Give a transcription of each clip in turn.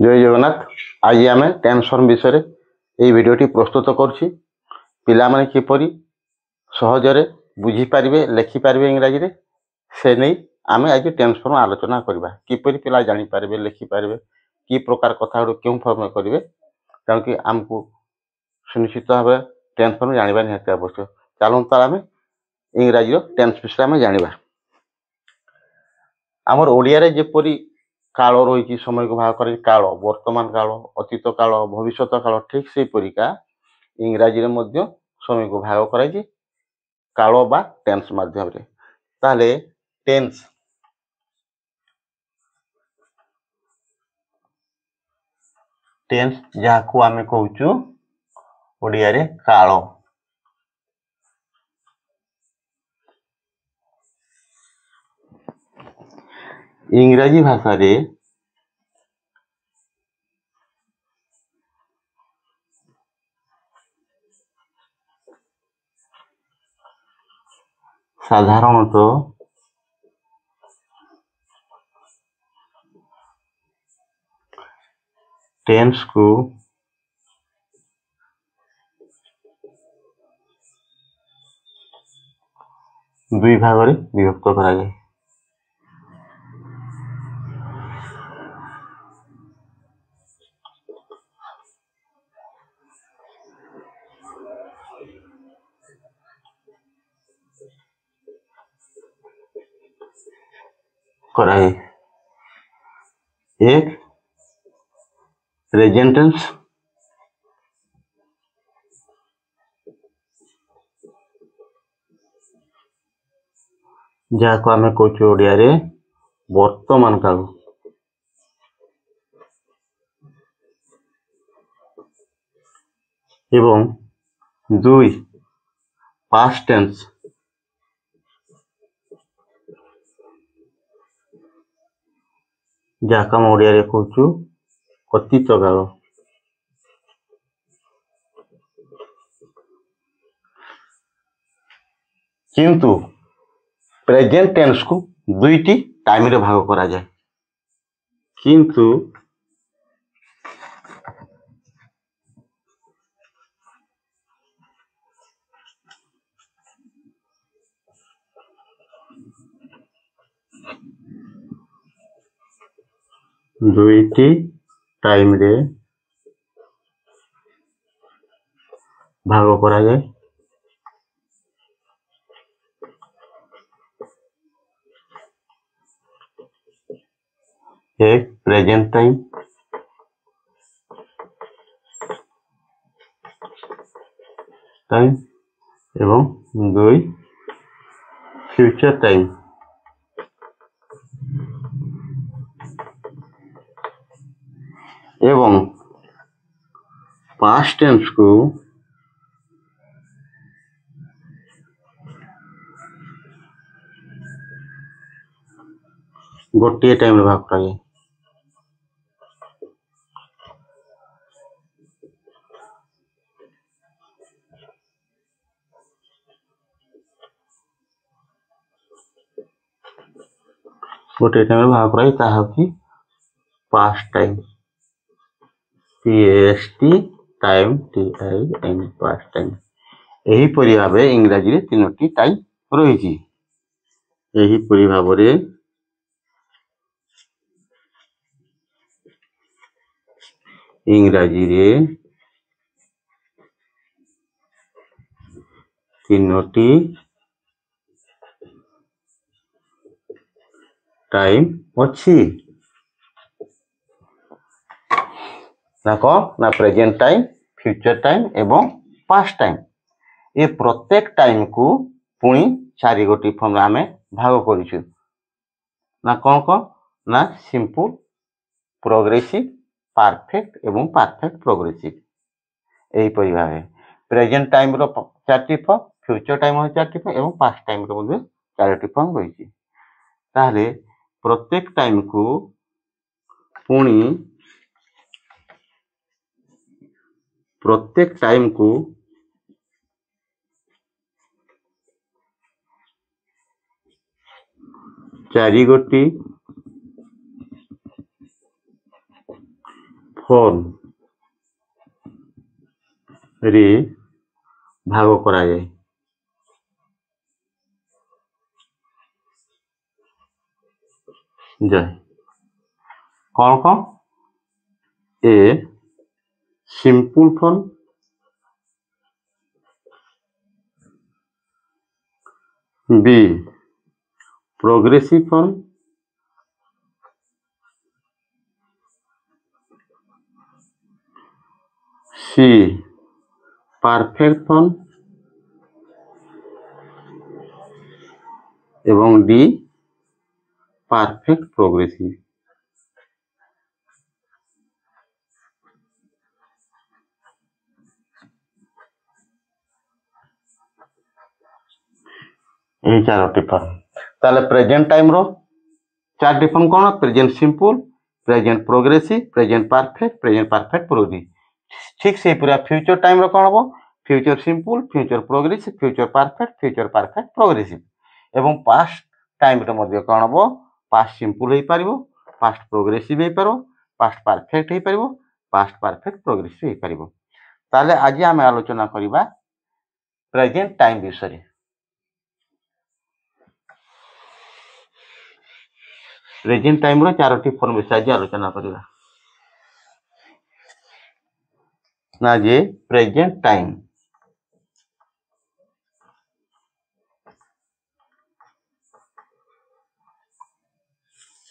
जय जगन्नाथ। आज आम टेन्स फॉर्म विषय ये भिडटी प्रस्तुत करुँची पिला माने किपरि सहजरे बुझीपारे लेखिपारे इंग्राजी से नहीं आम आज टेन्स फॉर्म आलोचना करवा किपरि पिला जानीपारे लेखिपारे कि प्रकार कथा गुड़ क्यों फॉर्म करेंगे तेणुक आमको सुनिश्चित भाव टेन्स फॉर्म जानवा निहत आवश्यक। चलूँ तो आम इंग्राजी टेन्स विषय आम जाना आमर ओडिया जेपरी काल रही समय को भाग कर काल वर्तमान काल अतीत काल भविष्य काल ठीक से परिका इंग्राजी समय को भाग कर काल बा टेन्स माध्यम ताले टेन्स टेन्स जहाँ को आम कहूँ ओडिया रे काल इंग्राजी भाषा रे साधारणतः टेन्स को दुई भाग में विभक्त करा जाए। एक प्रेजेंट टेंस जहाँ को आम कहूँ ओडिया रे वर्तमान काल एवं दुई पास्ट टेंस जहाँ को आम ओडिया रे कहूँ अतीत काल। किंतु प्रेजेंट टेंस को दुईटी टाइम रे भाग करा जाए किंतु दुईटी टाइम रे भाग करा जाए। एक प्रेजेंट टाइम एवं दुई फ्यूचर टाइम। एवं पास्ट टेंस को गोटे टाइम रे भाग करा जाए। गोटे टाइम रे भाग करा जाए past time PST time TIM past time. यही परि भाव इंग्राजी रे तीनोटी टाइम रही। यही परि भाव इंग्राजी रे तीनोटी टाइम अच्छी ना कौन ना प्रेजेंट टाइम फ्यूचर टाइम एवं पास्ट टाइम। ये प्रत्येक टाइम को पुणी चारि गोटी फॉर्म आम भाग करूँ ना कौन कौन ना सिंपल प्रोग्रेसिव परफेक्ट एवं परफेक्ट प्रोग्रेसिव। यही परि भाव प्रेजेंट टाइम रो चार्टी फॉर्म फ्यूचर टाइम चार्टी फॉर्म एवं पास्ट टाइम रो चारोटी फॉर्म रही। ताहले प्रत्येक टाइम को पुणी प्रत्येक टाइम को चारि गोटी ফোন রে ভাগ କରାଯାଏ। যায় କଣ କଣ? A simple form, B progressive form, C perfect form এবং ডি পারফেক্ট প্রোগ্রেসিভ। এই চারটি ফর্ম। তাহলে প্রেজেন্ট টাইম रो চারটি ফর্ম কোন? Present simple, present progressive, present perfect progressive. ঠিক সেইপরি ফ্यूचर টাইম रो কোন হবো? ফ্यूचर সিম্পল, ফ্यूचर প্রোগ্রেসিভ, ফ্यूचर পারফেক্ট প্রোগ্রেসিভ। এবং পাস্ট টাইম रो ମଧ୍ୟ কোন হবো? পাস্ট সিম্পল ହେଇପାରିବ, পাস্ট প্রোগ্রেসিভ ହେଇପାରିବ, পাস্ট পারফেক্ট ହେଇପାରିବ, পাস্ট পারফেক্ট প্রোগ্রেসিভ ହେଇପାରିବ। তাহলে ଆଜି ଆମେ ଆଲୋଚନା କରିବା ପ୍ରେଜେଣ୍ଟ ଟାଇମ ବିଷୟରେ। प्रेजेंट टाइम रो चारोटी फॉर्म विषय आज आलोचना करिबा। ना जे प्रेजेंट टाइम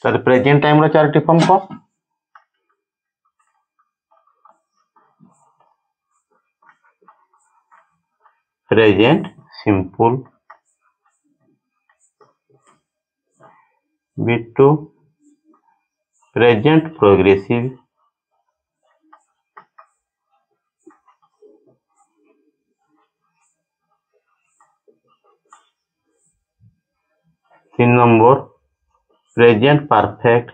तर प्रेजेंट टाइम रो चारोटी फॉर्म को present simple, B2 present progressive, 3 number present perfect,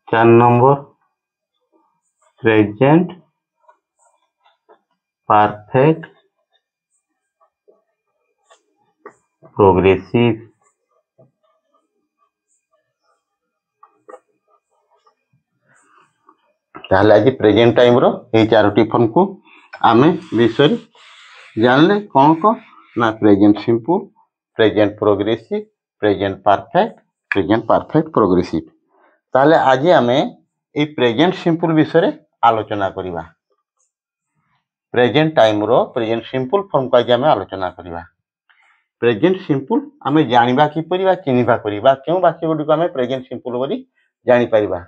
4 number present perfect progressive. ताहले आज प्रेजेंट टाइम रो ए चारोटी फॉर्म को आमे विषय जानले कौन को? ना present simple, present progressive, present perfect progressive. ताहले आज आमे ए प्रेजेंट सिंपल विषय आलोचना करिबा। प्रेजेंट टाइम रो प्रेजेंट सिंपल फॉर्म को आज आमे आलोचना करिबा। प्रेजेंट सिंपल आमे जानिबा कि परिबा चिनिबा करिबा केउ वाक्य गुडी को आमे प्रेजेंट सिंपल बोली जानि परिबा।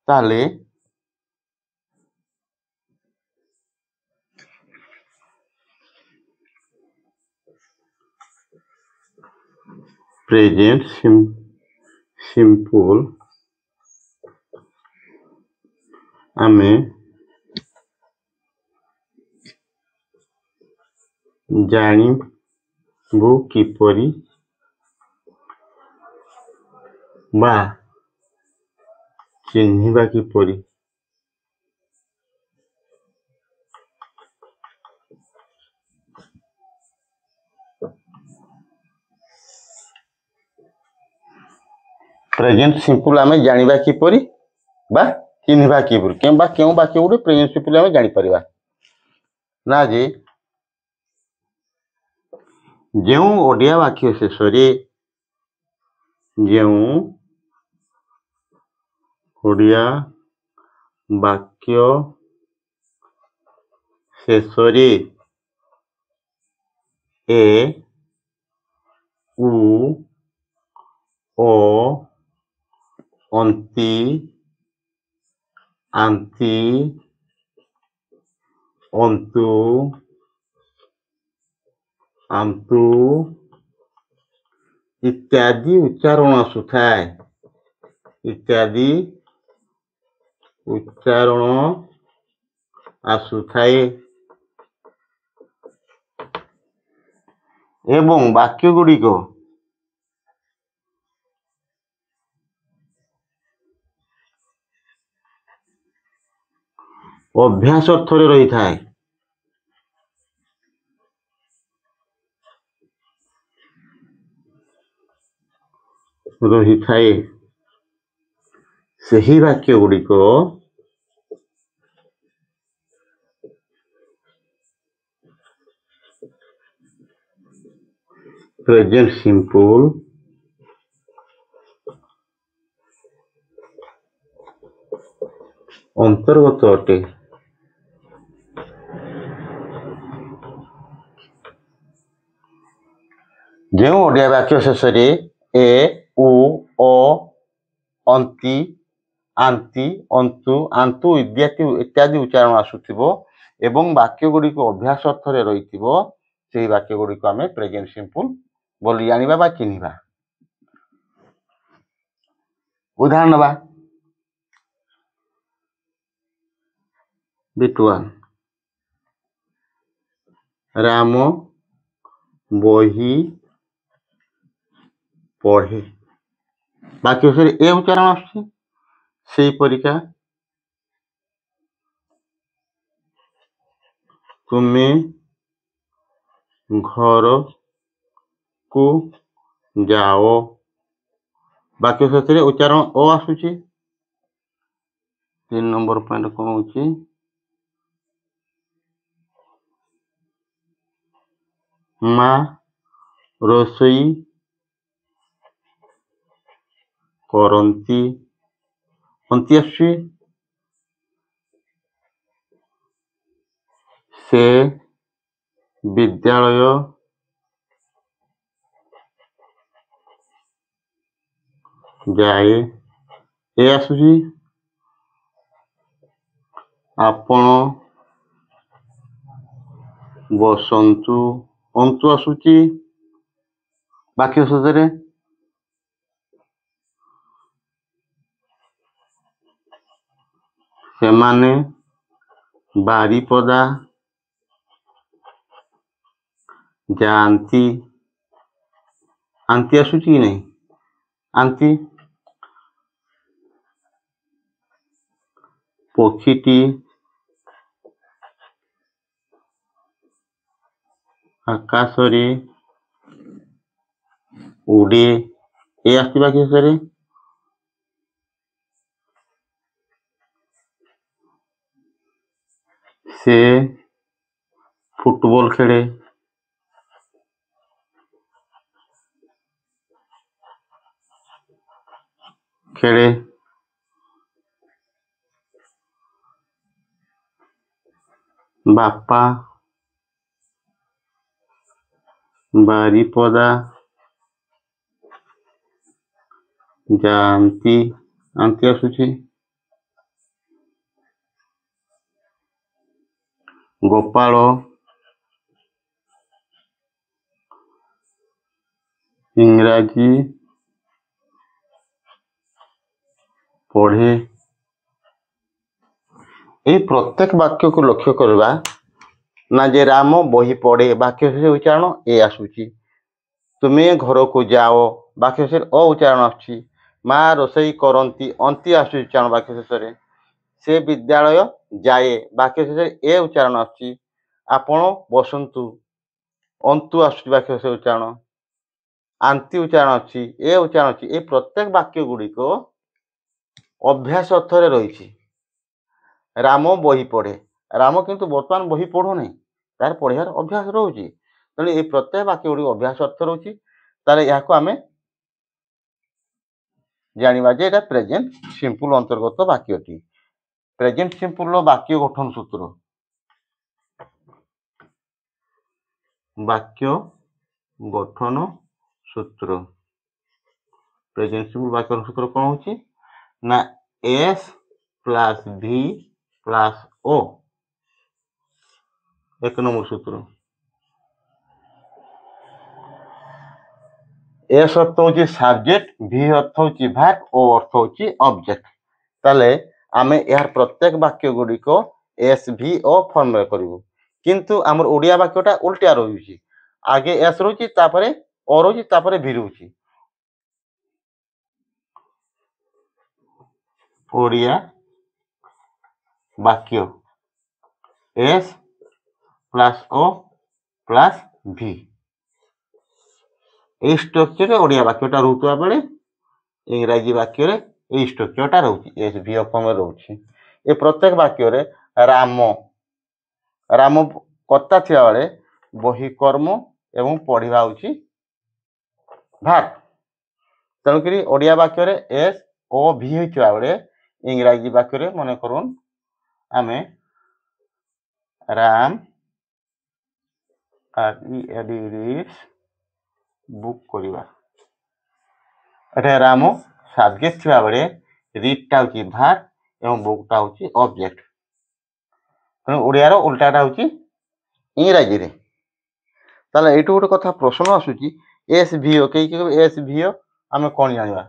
ताहले प्रेजेंट सिंपल आमे जानिबु किपरि बा चिन्हिबा किपरि। प्रेजेंट सिंपल आमे जानिबा किपरि बा चिन्हिबा किपरि केउ वाक्य गुडी प्रेजेंट सिंपल आमे जानि परिबा। ना जे जेउ ओडिया वाक्य शेषरे जेउ ओडिया वाक्य शेषरे ए उ ओ अंति आंति अंतु आंतु इत्यादि उच्चारण आसुथाए, इत्यादि उच्चारण आसुथाए एवं वाक्य गुडी को अभ्यास अर्थ रे रही थाए। रही थाए सही वाक्य गुड़िक प्रेजेंट सिंपल अंतर्गत अटे। जो ओडिया वाक्य शेष ए उ अ अंति आंति अंतु आंतु इत्यादि उच्चारण आसुथिबो एवं वाक्य गुड़िक अभ्यास अर्थ रे रहिथिबो सेही वाक्य गुड़िक आमे प्रेजेंट सिंपल बोली जानिबा बा चिन्हिबा। उदाहरण नबा बिटुआन राम बही पढ़े वाक्य शेष ए उच्चारण आसुछि सेही परिका तुमे घर को जाओ वाक्य शेष उच्चारण ओ आसुछि। 3 नंबर पॉइंट कौन होची माँ रोषई करंती अंति आसुछि से विद्यालय जाए ए आसुछि आपण बसंतु अंतु आसुछि वाक्य शेषरे सेमाने बारिपदा जाती आंती आसुछि कि नहीं आंती पक्षीटी आकाशरे उड़े ए आसुछि वाक्य शेषरे से फुटबॉल खेले खेले बापा बारिपदा जाती आंती आसुछि गोपाल इंग्राजी पढ़े ये प्रत्येक वाक्य को लक्ष्य करवा ना जे राम बही पढ़े वाक्य शेष उच्चारण ए आसुछि तुम्हें घर को जाओ वाक्य शेष अ उच्चारण आसुछि माँ रोषई करंती अंति आसुछि उच्चारण वाक्य शेष से विद्यालय जाए वाक्य शेष ए उच्चारण आसुछि आपण बसंतु अंतु आसुछि वाक्य शेष उच्चारण आंति उच्चारण अच्छी ए उच्चारण अच्छी ए प्रत्येक वाक्य गुड़िक अभ्यास अर्थ रे रही राम बही पढ़े राम किंतु वर्तमान बही पढ़ु नहीं तार पढ़ार अभ्यास रोचे तेणु ये प्रत्येक वाक्य गुड़िक अभ्यास अर्थ रोचे तारे या आमे जानिबा जे एटा प्रेजेंट सिंपल अंतर्गत वाक्यटी। प्रेजेंट सिंपल वाक्य गठन सूत्र वाक्य गठन सूत्र प्रेजेंट सिंपल वाक्य सूत्र कौन होची ना एस प्लस भी प्लस ओ एक नंबर सूत्र एस अर्थ होची सब्जेक्ट भी अर्थ होची वर्ब ओ अर्थ होची ऑब्जेक्ट ताले आमे यार प्रत्येक वाक्य गुड़िक एस भी ओ फॉर्म रे करिवो किंतु हमर ओडिया वाक्यटा उल्टा रहुची आगे एस रहुची तापरे ओ रहुची तापरे भी रहुची ओडिया वाक्य एस प्लस ओ प्लस भी स्ट्रक्चर ओडिया वाक्यटा रुतुआ बेले इंग्राजी वाक्य रे ए स्ट्रक्चरटा रहउची एसवीओ फॉर्म रे रहउची ए प्रत्येक वाक्य रे राम राम कर्ता थिया बेले बही कर्म एवं पढ़िबा होची भार तेणुकरी ओडिया वाक्य रे एस ओ भी होइथिबा बेले इंग्राजी वाक्य रे मने करूँ आमे राम रीड्स बुक करिबा एठे राम सब्जेक्ट थिबा बेले रीडटा होची भार एवं बुकटा होची ऑब्जेक्ट तेणु ओडिया रो उल्टाटा होची इंग्राजी रे ताले एटू गोटे कथा प्रश्न आसुची एसवीओ एसवीओ आमे कोन जानिबा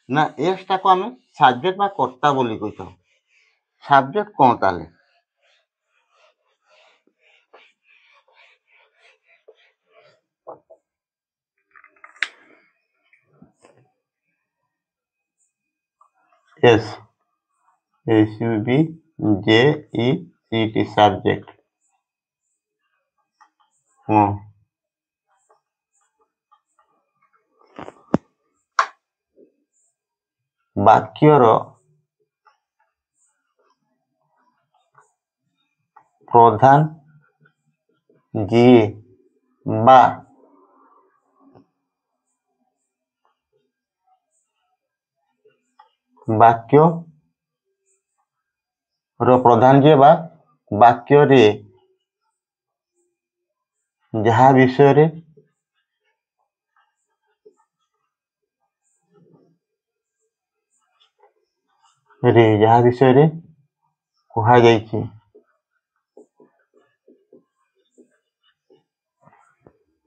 ना एस टा को आमे सब्जेक्ट बा कर्ता बोली कहितो सब्जेक्ट कोन ताले एस SUB JECT सब्जेक्ट वाक्यर प्रधान जीए बा वाक्य रो प्रधान जीए बा वाक्य रे जहा विषय रे जहा विषय रे कुहा जाइछि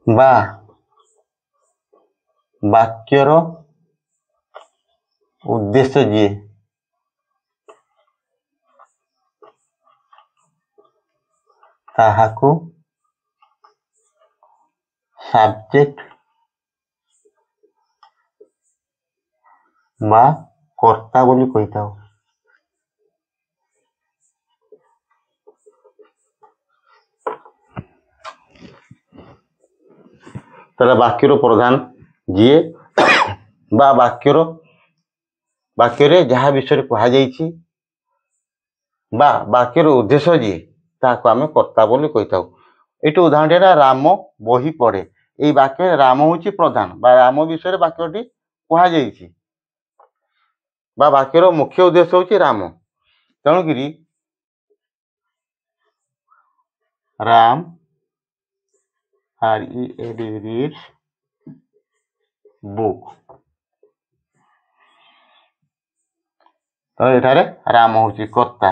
बा वाक्यर उद्देश्य जी ताहाकु सब्जेक्ट बा कर्ता बोली कहिताओ ताले वाक्यर प्रधान जीए बा वाक्य रे जहा विषय कहा जाइछि बा वाक्यर उद्देश्य जी ताको आमे कर्ता बोली कहिताउ एटू उदाहरण राम बही पढ़े एई वाक्य राम होची प्रधान बा राम विषय वाक्यटी कहा जाइछि बा वाक्यर मुख्य उद्देश्य होची राम तेणुकरी राम रीड्स बुक तो एठारे राम होची कर्ता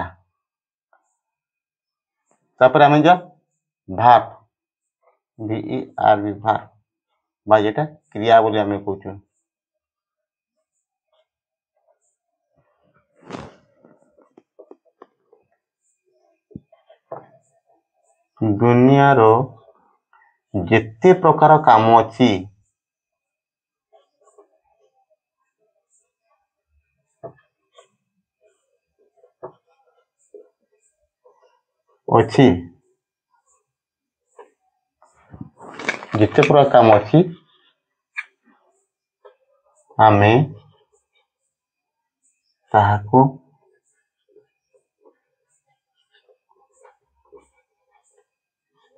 तापर आमे जा भार VERB भार बा जेटा क्रिया बोली आमे कहूछु दुनिया रो जेते प्रकार काम अछि अछि जिते प्रकार काम अछि आमे ताहाकु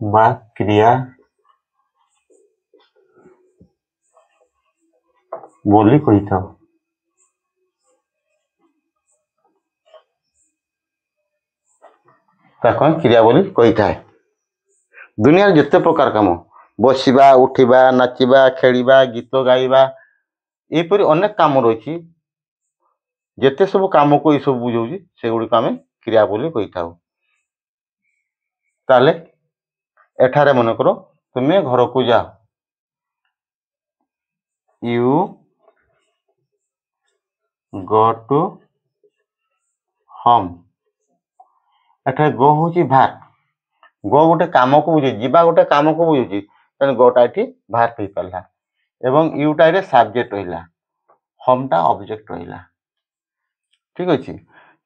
बा क्रिया बोली कहिथाओ ताको क्रिया बोली कहिथाए दुनिया जिते प्रकार काम बसिबा उठिबा नाचिबा खेलिबा गीत गाइबा एपरि अनेक काम रही जेते सब काम को सब बुझाऊँ से गुड़िक आम क्रिया बोली कहिथाओ ताले एठारे मन करो तुम्हें घर को जाओ यू गो टू होम एठे गो होची भार गो गोटे काम को बुझे जीवा गोटे काम को बुझे तेणु गोटा ये भार पी पारा एवं यूटा रे सब्जेक्ट रहा होमटा ऑब्जेक्ट रहा ठीक अच्छे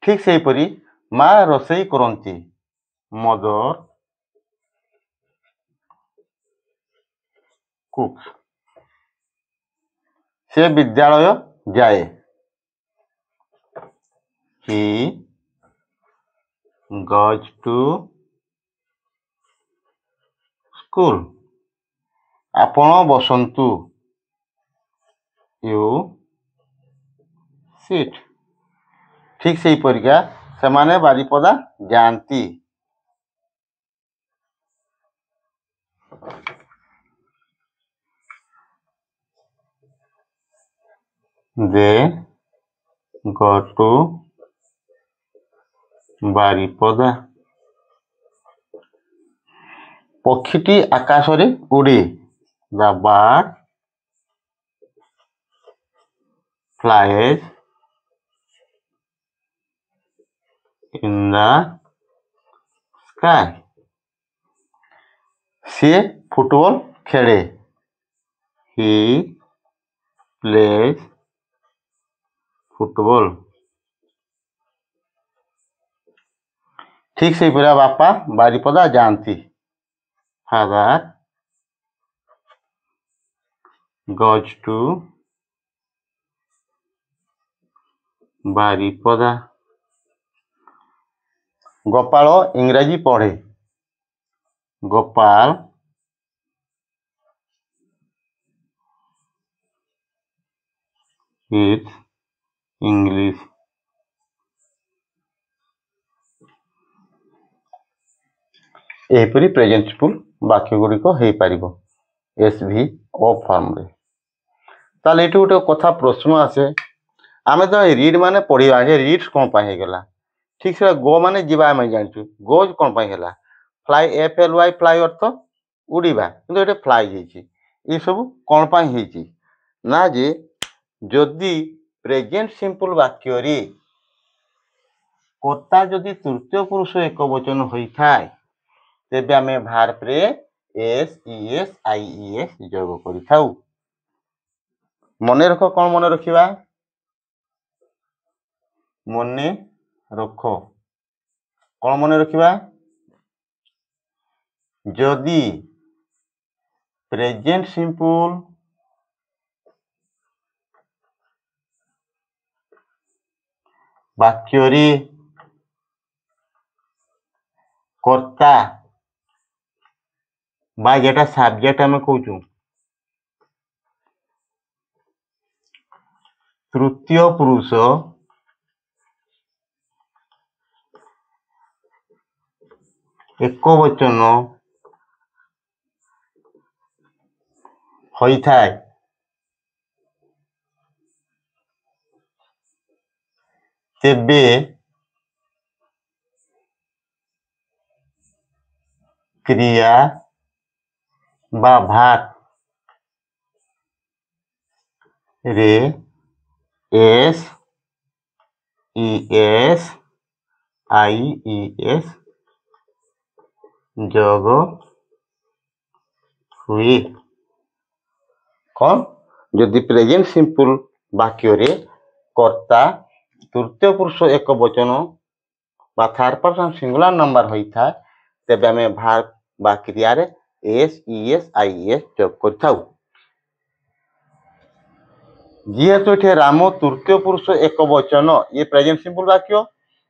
ठीक से परी माँ रोसई करती मदर कुक से विद्यालय जाए he goes to school. ଆପଣ ବସନ୍ତୁ, you sit. ଠିକ୍ ସେହିପରିକା ସେମାନେ ବାରିପଦା ଯାଆନ୍ତି। they go to Baripada. ପକ୍ଷୀଟି ଆକାଶରେ ଉଡ଼େ, the bird flies in the sky. ସେ ଫୁଟବଲ ଖେଳେ, he plays football. ଠିକ୍ ସେହିପରି ବାପା ବାରିପଦା ଯାଆନ୍ତି, father goes to Baripada. Gopal ଇଂରାଜୀ ପଢ଼େ, ଗୋପାଳ reads English. ଏହିପରି ପ୍ରେଜେଣ୍ଟ ସିମ୍ପଲ ବାକ୍ୟ ଗୁଡ଼ିକ ହେଇପାରିବ SV O ଫର୍ମରେ। ତାହେଲେ ଏଇଠି ଗୋଟେ କଥା ପ୍ରଶ୍ନ ଆସେ, ଆମେ ତ ରିଡ୍ ମାନେ ପଢ଼ିବା, ଯେ ରିଡ୍ସ କ'ଣ ପାଇଁ ହେଇଗଲା? ଠିକ୍ ସେ ଗୋ ମାନେ ଯିବା ଆମେ ଜାଣିଛୁ, ଗୋଜ୍ କ'ଣ ପାଇଁ ହେଲା? ଫ୍ଲାଇ FLY ଫ୍ଲାଇ ଅର୍ଥ ଉଡ଼ିବା, କିନ୍ତୁ ଏଠି ଫ୍ଲାଇ ହେଇଛି। ଏସବୁ କ'ଣ ପାଇଁ ହେଇଛି ନା ଯେ ଯଦି ପ୍ରେଜେଣ୍ଟ ସିମ୍ପଲ ବାକ୍ୟରେ କର୍ତ୍ତା ଯଦି ତୃତୀୟ ପୁରୁଷ ଏକବଚନ ହୋଇଥାଏ ତେବେ ଆମେ ଭାର୍ବରେ SES IES ଯୋଗ କରିଥାଉ। ମନେ ରଖ, କ'ଣ ମନେ ରଖିବା? ମନେ ରଖ, କ'ଣ ମନେ ରଖିବା? ଯଦି ପ୍ରେଜେଣ୍ଟ ସିମ୍ପଲ ବାକ୍ୟରେ କର୍ତ୍ତା বা যেটা সাবজেক্ট আমি কହୁଛୁ তৃতীয় পুরুষ একবচন ହୋଇଥାଏ ତେବେ କ୍ରିୟା বা ভাত রে SES IES যোগ ହୁଏ। କ'ଣ? ଯଦି ପ୍ରେଜେଣ୍ଟ ସିମ୍ପଲ ବାକ୍ୟରେ କର୍ତ୍ତା ତୃତୀୟ ପୁରୁଷ ଏକବଚନ বা থার্ড পারসন সিঙ্গুলার নাম্বার ହୋଇଥାଏ ତେବେ ଆମେ ଭାର୍ବ বা କ୍ରିୟାରେ SES IES যোগ କରିଥାଉ। ଯେହେତୁ ଏଠି ରାମ ତୃତୀୟ ପୁରୁଷ ଏକବଚନ, ଇଏ ପ୍ରେଜେଣ୍ଟ ସିମ୍ପଲ ବାକ୍ୟ,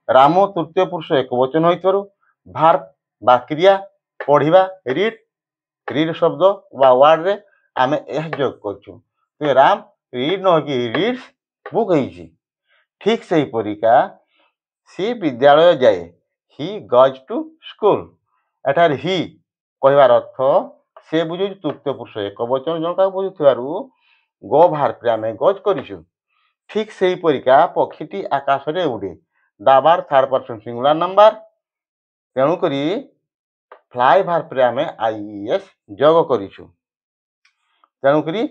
ରାମ ତୃତୀୟ ପୁରୁଷ ଏକବଚନ ହୋଇଥିବାରୁ ଭାର୍ବ বা କ୍ରିୟା ପଢ଼ିବା ରିଡ୍ ଶବ୍ଦ ବା ୱାର୍ଡରେ ଆମେ ଏହା ଯୋଗ କରୁଛୁ। ରାମ ରିଡ୍ ନ କି ରିଡ୍ସ ବୁକ୍ ହେଇଛି। ଠିକ୍ ସେହିପରିକା ସେ ବିଦ୍ୟାଳୟ ଯାଏ, ହି ଗଜ୍ ଟୁ ସ୍କୁଲ। ଏଠାରେ ହି କହିବାର ଅର୍ଥ ସେ ବୁଝୁଛି ତୃତୀୟ ପୁରୁଷ ଏକବଚନ ଜଣକା ବୁଝୁଥିବାରୁ ଗୋ ଭାର୍ବରେ ଆମେ ଗଜ୍ କରିଛୁ। ଠିକ୍ ସେହିପରିକା ପକ୍ଷୀଟି ଆକାଶରେ ଉଡ଼େ, ଦାବାର ଥାର୍ଡ ପର୍ସନ ସିଙ୍ଗୁଲାର ନମ୍ବର, ତେଣୁକରି ଫ୍ଲାଇ ଭାର୍ବରେ ଆମେ IES ଯୋଗ କରିଛୁ। ତେଣୁକରି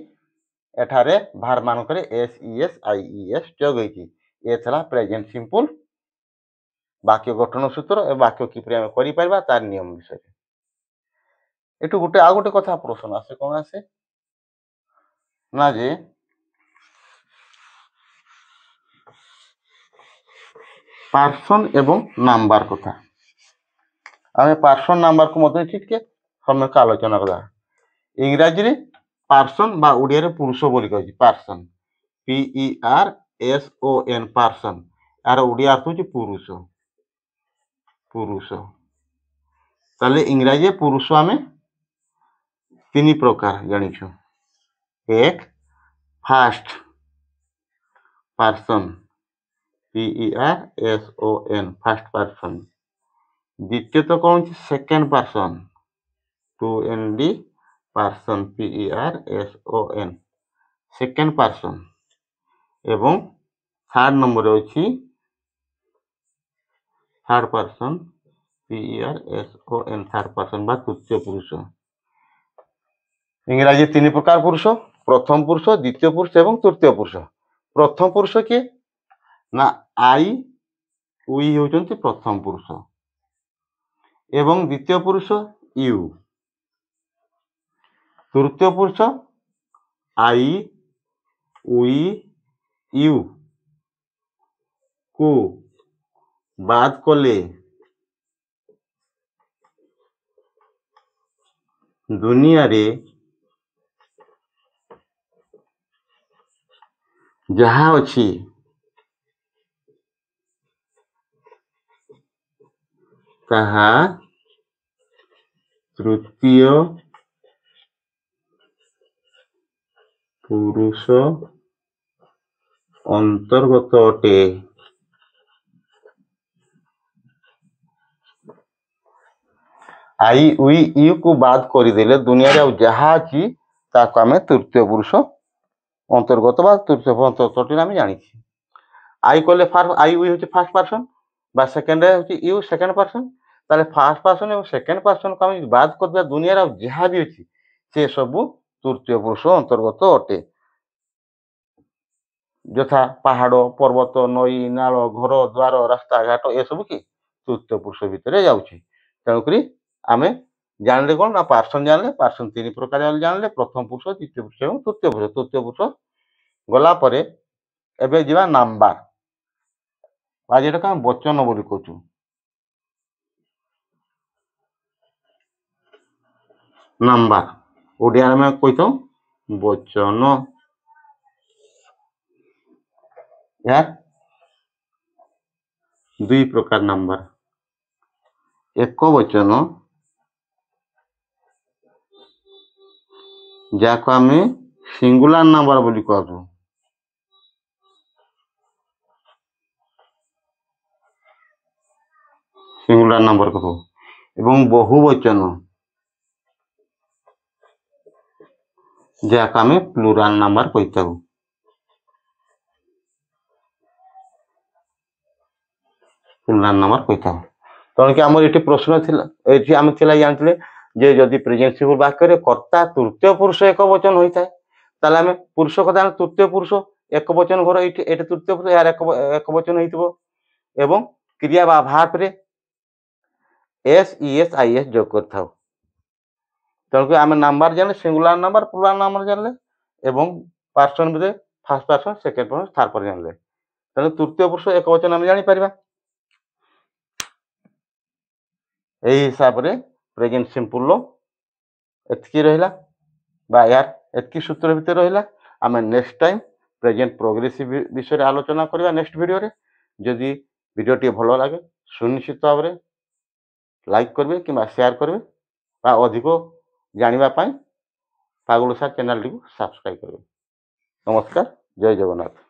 ଏଠାରେ ଭାର୍ବ ମାନଙ୍କରେ SES IES ଯୋଗ ହେଇଛି। ଏ ଥିଲା ପ୍ରେଜେଣ୍ଟ ସିମ୍ପଲ ବାକ୍ୟ ଗଠନ ସୂତ୍ର ଏବଂ ବାକ୍ୟ କିପରି ଆମେ କରିପାରିବା ତାର ନିୟମ ବିଷୟରେ। ଏଠୁ ଆଉ ଗୋଟେ କଥା ପ୍ରଶ୍ନ ଆସେ, କ'ଣ ଆସେ ନା ଯେ ପାର୍ସନ ଏବଂ ନାମ୍ବାର କଥା। ଆମେ ପାର୍ସନ ନାମ୍ବାରକୁ ମଧ୍ୟ ଟିକେ ସମ୍ୟକ ଆଲୋଚନା କରିବା। ଇଂରାଜୀରେ ପାର୍ସନ ବା ଓଡ଼ିଆରେ ପୁରୁଷ ବୋଲି କହିଛି ପାର୍ସନ, PERSON ପାର୍ସନ। यार ओडिया अर्थ हूँ पुरुष पुरुष ताले इंग्राजी पुरुष आमे तीन प्रकार जानिछु एक fast person PERSON fast person द्वितीय तो कौन second person 2ND person PERSON second person एवं थर्ड नंबर अच्छी third person PERSON third person बा तृतीय पुरुष इंग्राजी तीन प्रकार पुरुष प्रथम पुरुष द्वितीय पुरुष एवं तृतीय पुरुष प्रथम पुरुष किए ना आई उई होउचंती प्रथम पुरुष एवं द्वितीय पुरुष यू तृतीय पुरुष आई उई यू को बाद कले दुनिया रे जहा अच्छी ताहा तृतीय पुरुष अंतर्गत अटे आई उई यू को बाद करदेले दुनिया रे जहा अच्छी ताको आमे तृतीय पुरुष अंतर्गत बा तृतीय अंतर्गत आम जानी आई कहले आई उई हूँ फास्ट पर्सन बा सेकेंड यू सेकेंड पर्सन ताले फास्ट पर्सन और सेकेंड पर्सन को आम बाद कर दुनिया जहाँ भी अच्छी से सब तृतीय पुरुष अंतर्गत अटे यथा पहाड़ पर्वत नई नाल घर द्वार रास्ता घाट ये सब कि तृतीय पुरुष भितर जाऊँगी तेणुक आम जानले कौन ना पर्सन जानले पर्सन तीन प्रकार जानले प्रथम पुरुष द्वितीय पुरुष और तृतीय पुरुष गला परे एबे जीवा नंबर आज एटा का वचन बोली कहूँ नंबर ओडिया में कही था वचन यार दुई प्रकार नंबर एक वचन जाको आम सिंगुलर नंबर बोली कहू सिंगुलर नंबर कहू एवं बहुवचन जाको आम प्लुराल नंबर कही था प्लुराल नंबर कही था तेणुक आम ये प्रश्न ये आम जानते जे जदि प्रेजेंट सिंपल वाक्य कर्ता तृतीय पुरुष एक वचन होता है ताले आम पुरुष कथा तृतीय पुरुष एक वचन घर ये तृतीय पुरुष यार एक वचन हो क्रिया बा भार्ब रे SES IS जोग कर था तेणुक आम नंबर जाने सिंगुलर नंबर प्लुराल नंबर जानले एवं पर्सन भी first person second person third person जानले तेणु तृतीय पुरुष एक वचन आम जानी परिबा यही हिसाब रे प्रेजेंट सिंपल एतकी रहिला बा यार एतकी सूत्र भितर रहिला आम नेक्स्ट टाइम प्रेजेंट प्रोग्रेसिव विषय आलोचना करबा नेक्स्ट वीडियो रे जदि वीडियो टी भलो लागे सुनिश्चित भाव में लाइक करेंगे कि शेयर करेंगे अधिक जानिबा पाई पागल सार चैनल टी सब्सक्राइब करेंगे। नमस्कार, जय जगन्नाथ।